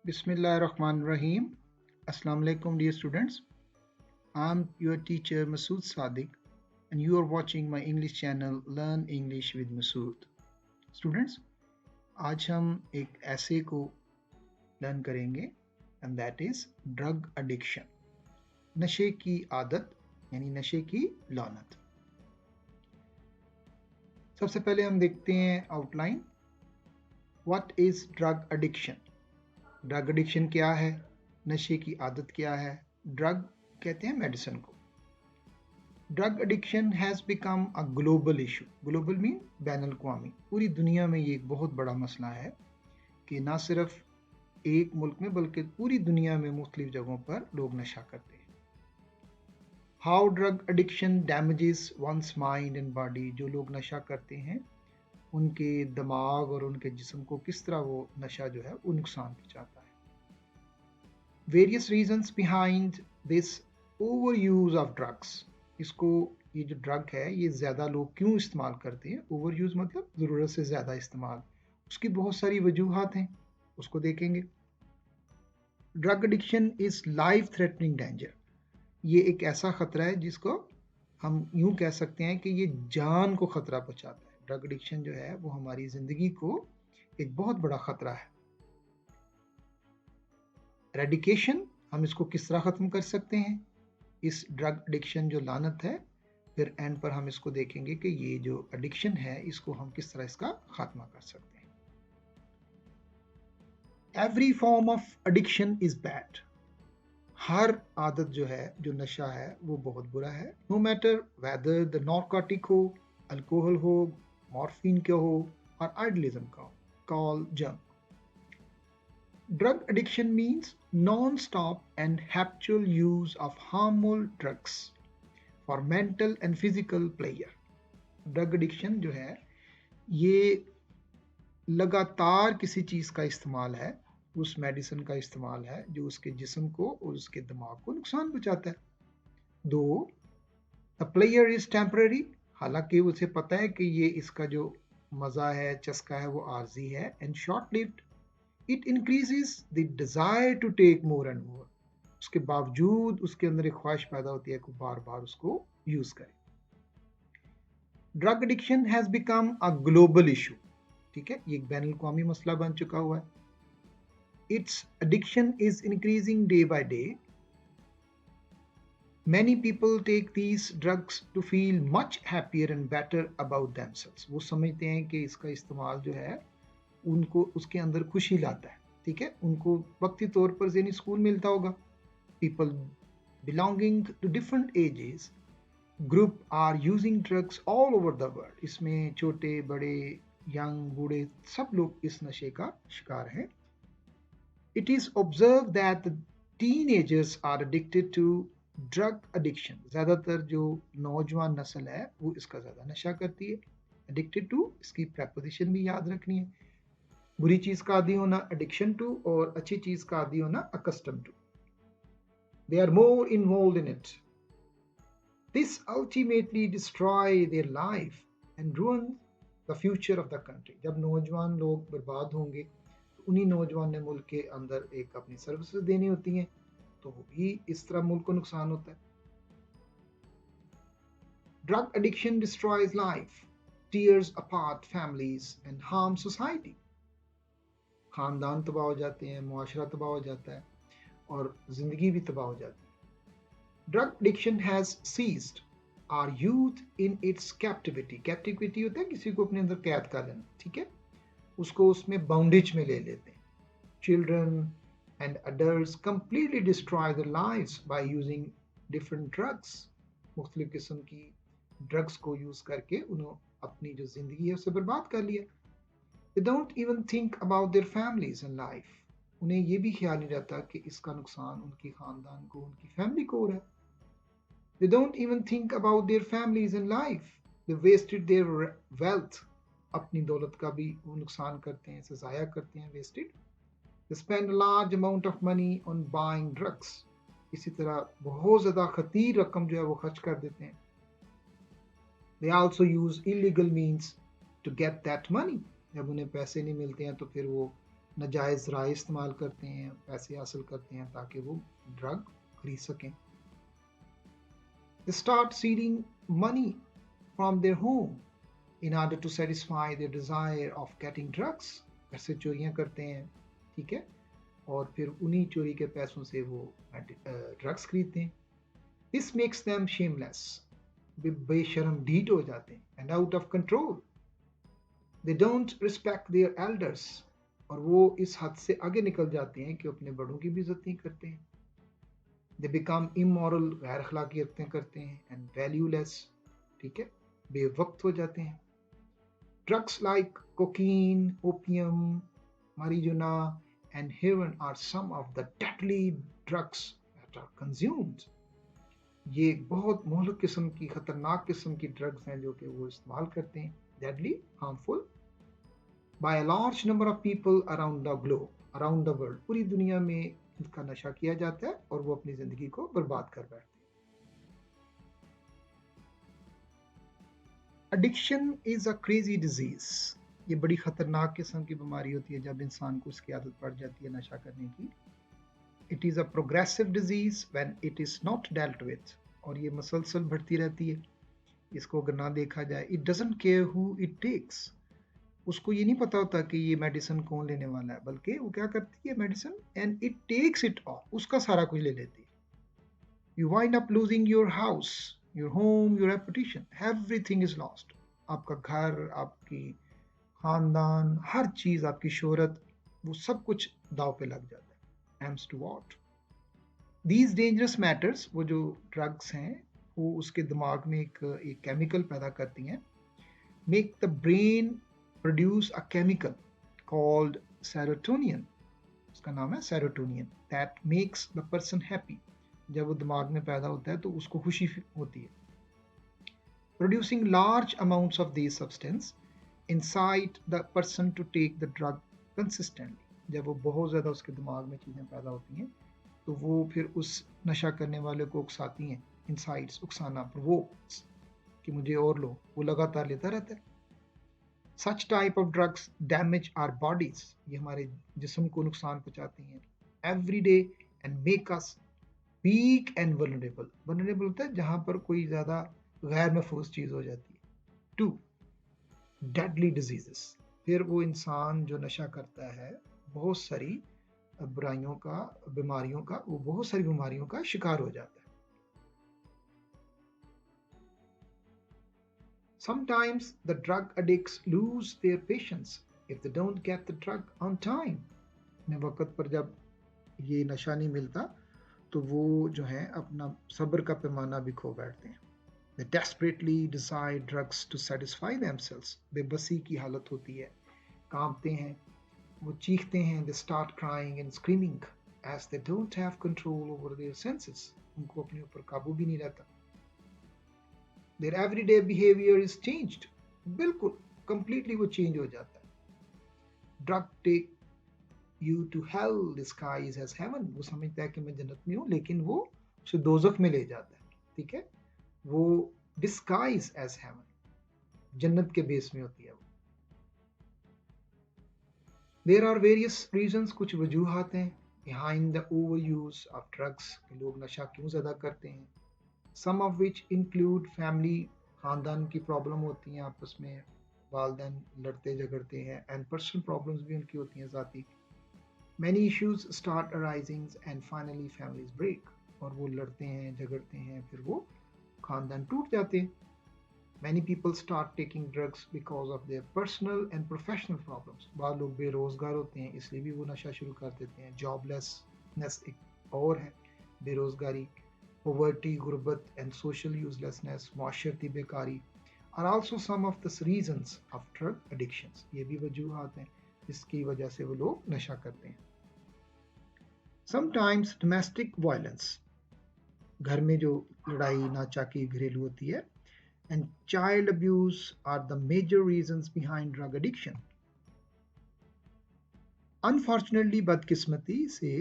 Bismillahirrahmanirrahim. Assalamu alaikum, dear students. I'm your teacher Masood Sadiq, and you are watching my English channel Learn English with Masood. Students, आज हम एक ऐसे को learn करेंगे and that is drug addiction. नशे की आदत यानी नशे की लानत. सबसे पहले हम देखते हैं outline. What is drug addiction? Drug addiction क्या है, नशे की आदत क्या है. ड्रग कहते हैं मेडिसिन को. Drug addiction has become a global issue. Global mean बैन अल-अक़वामी. पूरी दुनिया में ये एक बहुत बड़ा मसला है कि ना सिर्फ एक मुल्क में बल्कि पूरी दुनिया में मुख्तलिफ जगहों पर लोग नशा करते हैं. How drug addiction damages once mind and body. जो लोग नशा करते हैं उनके दिमाग और उनके जिस्म को किस तरह वो नशा जो है वो नुकसान पहुँचाता है. Various reasons behind this over use of drugs. इसको ये जो ड्रग है ये ज़्यादा लोग क्यों इस्तेमाल करते हैं. ओवर यूज़ मतलब ज़रूरत से ज़्यादा इस्तेमाल. उसकी बहुत सारी वजूहात हैं, उसको देखेंगे. Drug addiction is life threatening danger. ये एक ऐसा ख़तरा है जिसको हम यूं कह सकते हैं कि ये जान को ख़तरा पहुंचाता है. ड्रग एडिक्शन जो है वो हमारी ज़िंदगी को एक बहुत बड़ा ख़तरा है. रेडिकेशन, हम इसको किस तरह ख़त्म कर सकते हैं, इस ड्रग एडिक्शन जो लानत है. फिर एंड पर हम इसको देखेंगे कि ये जो एडिक्शन है इसको हम किस तरह इसका खात्मा कर सकते हैं. Every form of addiction is bad. हर आदत जो है, जो नशा है वो बहुत बुरा है. No matter whether the narcotic हो, अल्कोहल हो, मॉर्फिन का हो और आइडियलिज्म का हो. Call junk. Drug addiction means non-stop and habitual use of harmful drugs for mental and physical pleasure. Drug addiction जो है ये लगातार किसी चीज़ का इस्तेमाल है, उस मेडिसिन का इस्तेमाल है जो उसके जिस्म को और उसके दिमाग को नुकसान पहुंचाता है. दो द प्लेयर इज टेम्पररी. हालांकि उसे पता है कि ये इसका जो मज़ा है, चस्का है वो आर्जी है. And short lived. It increases the desire to take more and more. उसके बावजूद उसके अंदर एक ख्वाहिश पैदा होती है कि बार बार उसको यूज करे. Drug addiction has become a global issue. ठीक है, ये एक बैन अल-अक़वामी मसला बन चुका हुआ है. It's addiction is increasing day by day. Many people take these drugs to feel much happier and better about themselves. वो समझते हैं कि इसका इस्तेमाल जो है उनको उसके अंदर खुशी लाता है. ठीक है, उनको वक्ती तौर पर ज़हनी सुकून मिलता होगा. People belonging to different ages group are using drugs all over the world. इसमें छोटे बड़े, यंग, बूढ़े सब लोग इस नशे का शिकार हैं. It is observe that teenagers are addicted to drug addiction. ज़्यादातर जो नौजवान नस्ल है वो इसका ज़्यादा नशा करती है. एडिक्टेड टू, इसकी प्रपोजिशन भी याद रखनी है. बुरी चीज का आदी होना एडिक्शन टू और अच्छी चीज का आदी होना accustom to. They are more involve in it. This ultimately destroy their life and ruin the future of the country. जब नौजवान लोग बर्बाद होंगे तो उन्हीं नौजवान ने मुल्क के अंदर एक अपनी सर्विसेज देनी होती हैं, तो वो भी इस तरह मुल्क को नुकसान होता है. Drug addiction destroys life, tears apart families and harm society. ख़ानदान तबाह हो जाते हैं, मुआशरा तबाह हो जाता है और ज़िंदगी भी तबाह हो जाती है. Drug addiction has seized our youth in its captivity. Captivity होता है किसी को अपने अंदर कैद कर लेना. ठीक है, उसको उसमें बाउंडेज में ले लेते हैं. Children and adults completely destroy their lives by using different drugs. मुख्तलिफ किस्म की ड्रग्स को यूज़ करके उन्होंने अपनी जो ज़िंदगी है उसे बर्बाद कर लिया. They don't even think about their families and life. उन्हें ये भी ख्याल नहीं रहता कि इसका नुकसान उनकी ख़ानदान को, उनकी फैमिली को हो रहा है. They don't even think about their families and life. They wasted their wealth. अपनी दौलत का भी वो नुकसान करते हैं, इसे ज़ाया करते हैं, wasted. They spend a large amount of money on buying drugs. इसी तरह बहुत ज़्यादा खतीर रकम जो है वो खर्च कर देते हैं. They also use illegal means to get that money. जब उन्हें पैसे नहीं मिलते हैं तो फिर वो नाजायज़ राय इस्तेमाल करते हैं, पैसे हासिल करते हैं ताकि वो ड्रग खरीद सकें। They start stealing money from their home in order to satisfy their desire of getting drugs। घर से चोरियां करते हैं, ठीक है, और फिर उन्हीं चोरी के पैसों से वो ड्रग्स खरीदते हैं। This makes them shameless। बेशर्म ढीठ हो जाते हैं and out of control। They don't respect their elders। और वो इस हद से आगे निकल जाते हैं कि अपने बड़ों की भी इज्जत नहीं करते हैं। They become immoral। गैर अखलाकी हरकतें करते हैं and valueless। ठीक है, बेवक्त हो जाते हैं। Drugs like cocaine, opium, marijuana and heroin are some of the deadly drugs that are consumed। ये बहुत मोहलक किस्म की, खतरनाक किस्म की ड्रग्स हैं जो कि वो इस्तेमाल करते हैं। Deadly, harmful by a large number of people around the globe, around the world। पूरी दुनिया में इनका नशा किया जाता है और वो अपनी जिंदगी को बर्बाद कर बैठते हैं। Addiction is a crazy disease. ये बड़ी खतरनाक किस्म की बीमारी होती है जब इंसान को उसकी आदत पड़ जाती है नशा करने की। It is a progressive disease when it is not dealt with. और ये मसलसल बढ़ती रहती है। इसको अगर ना देखा जाए, it doesn't care who it takes. उसको ये नहीं पता होता कि ये मेडिसिन कौन लेने वाला है, बल्कि वो क्या करती है medicine, and it takes it all, उसका सारा कुछ ले लेती है। You wind up losing your house, your home, your reputation, everything is lost. आपका घर, आपकी खानदान, हर चीज, आपकी शोहरत, वो सब कुछ दाव पे लग जाता है। Aims to what these dangerous matters. वो जो ड्रग्स हैं वो उसके दिमाग में एक केमिकल पैदा करती हैं। Make the brain produce a chemical called serotonin. उसका नाम है serotonin. That makes the person happy. जब वो दिमाग में पैदा होता है तो उसको खुशी होती है। Producing large amounts of this substance incite the person to take the drug consistently। जब वो बहुत ज़्यादा उसके दिमाग में चीज़ें पैदा होती हैं तो वो फिर उस नशा करने वाले को उकसाती हैं। इंसाइट्स, उकसाना, प्रोवोक्स, कि मुझे और लो, वो लगातार लेता रहता है। Such type of drugs damage our bodies. ये हमारे जिस्म को नुकसान पहुंचाती हैं every day and make us weak and vulnerable. Vulnerable होता है जहां पर कोई ज़्यादा गैर महफूज चीज़ हो जाती है। To deadly diseases. फिर वो इंसान जो नशा करता है बहुत सारी बुराइयों का, बीमारियों का, वो बहुत सारी बीमारियों का शिकार हो जाता है। Sometimes the drug addicts lose their patience if they don't get the drug on time। अपने वक्त पर जब ये नशा नहीं मिलता तो वो जो है अपना सब्र का पैमाना भी खो बैठते हैं। They desperately desire drugs to satisfy themselves। बेबसी की हालत होती है, कांपते हैं, वो चीखते हैं। They start crying and screaming as they don't have control over their senses। उनको अपने ऊपर काबू भी नहीं रहता। Their everyday behavior is changed। बिल्कुल completely वो change हो जाता है। Drug take you to hell disguised as heaven। वो समझता है कि मैं जन्नत में हूँ, लेकिन वो उसे दोजख में ले जाता है। ठीक है, वो disguised as heaven, जन्नत के बेस में होती है वो। There are various reasons, कुछ वजूहात हैं behind the overuse of drugs, कि लोग नशा क्यों ज़्यादा करते हैं। Some of which include family, खानदान की प्रॉब्लम होती हैं आपस में, वालदैन लड़ते झगड़ते हैं, and personal problems भी उनकी होती हैं ज़ाती। Many issues start arising and finally families break। और वो लड़ते हैं, झगड़ते हैं, फिर वो खानदान टूट जाते हैं। Many people start taking drugs because of their personal and professional problems। बाद लोग बेरोजगार होते हैं इसलिए भी वो नशा शुरू कर देते हैं। जॉबलेसनेस एक और है, बेरोजगारी, poverty, गुर्बत and social uselessness, माशरती बेकारी are also some of the reasons of drug addictions। ये भी वजूहात हैं जिसकी वजह से वो लोग नशा करते हैं। Sometimes domestic violence, घर में जो लड़ाई नाचाकी घरेलू होती है, and child abuse are the major reasons behind drug addiction। Unfortunately, बदकिस्मती से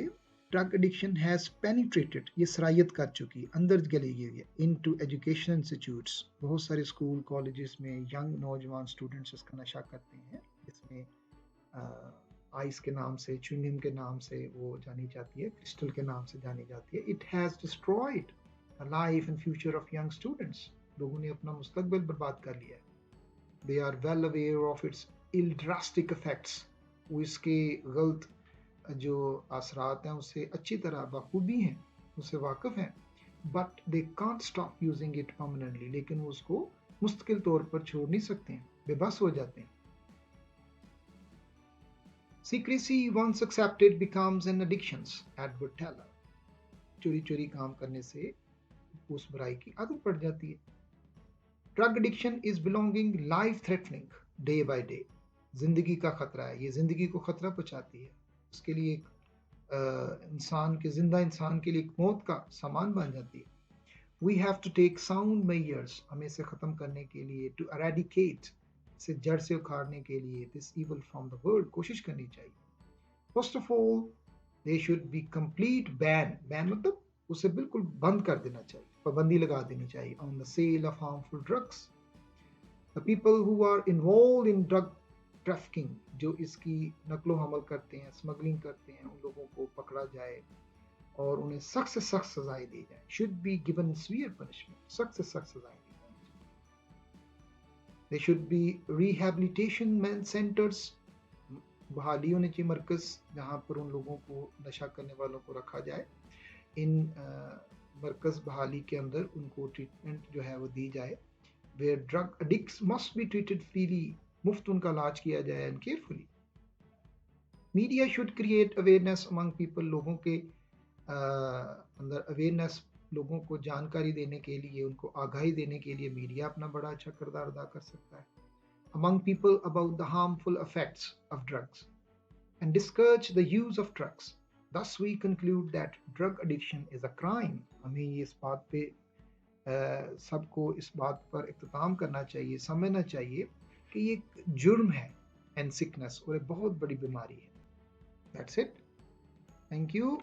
drug addiction has penetrated, ये सरायत कर चुकी, अंदर चली गई है, into education institutes। बहुत सारे स्कूल कॉलेजेस में यंग नौजवान स्टूडेंट्स इसका नशा करते हैं, जिसमें आइस के नाम से, च्युइंगम के नाम से वो जानी जाती है, क्रिस्टल के नाम से जानी जाती है। It has destroyed the life and future of young students. लोगों ने अपना मुस्तकबिल बर्बाद कर लिया है। They are well aware of its ill drastic effects. वो इसके गलत जो असरात हैं उससे अच्छी तरह बखूबी हैं, उससे वाकिफ़ हैं, but they can't stop using it permanently. लेकिन वो उसको मुस्तकिल तौर पर छोड़ नहीं सकते हैं, बेबस हो जाते हैं। Secrecy once accepted becomes an addiction, Edward Teller. चोरी चोरी काम करने से उस बुराई की आदत पड़ जाती है। Drug addiction is belonging life threatening day by day. जिंदगी का खतरा है, ये जिंदगी को खतरा पहुंचाती है। उसके लिए एक इंसान के, जिंदा इंसान के लिए एक मौत का सामान बन जाती है। We have to take sound measures, हमें इसे ख़त्म करने के लिए, टू एरेडिकेट, इसे जड़ से उखाड़ने के लिए this evil from the world कोशिश करनी चाहिए। First of all they should be complete ban, ban मतलब उसे बिल्कुल बंद कर देना चाहिए, पाबंदी लगा देनी चाहिए on the sale of harmful drugs. The people who are involve in drug trafficking, जो इसकी नकलो हमल करते हैं, स्मगलिंग करते हैं, उन लोगों को पकड़ा जाए और उन्हें सख्त से सख्त सजाएं दी जाए। Should be given severe punishment, सख्त से सख्त सजाएं दी जाए। They should be rehabilitation centres, बहाली होने चाहिए मरकज़ जहाँ पर उन लोगों को, नशा करने वालों को रखा जाए। इन मरकज़ बहाली के अंदर उनको ट्रीटमेंट जो है वो दी जाए। Where drug addicts must be treated freely, मुफ्त उनका इलाज किया जाए and carefully. Media should create awareness among people, लोगों के अंदर अवेयरनेस, लोगों को जानकारी देने के लिए, उनको आगाही देने के लिए मीडिया अपना बड़ा अच्छा किरदार अदा कर सकता है। Among people about the harmful effects of drugs and discourage the use of drugs. Thus we conclude that drug addiction is a crime. हमें ये इस बात पे सबको इस बात पर इख्तिताम करना चाहिए, समझना चाहिए कि ये एक जुर्म है एंड सिकनेस, और एक बहुत बड़ी बीमारी है। That's it. Thank you.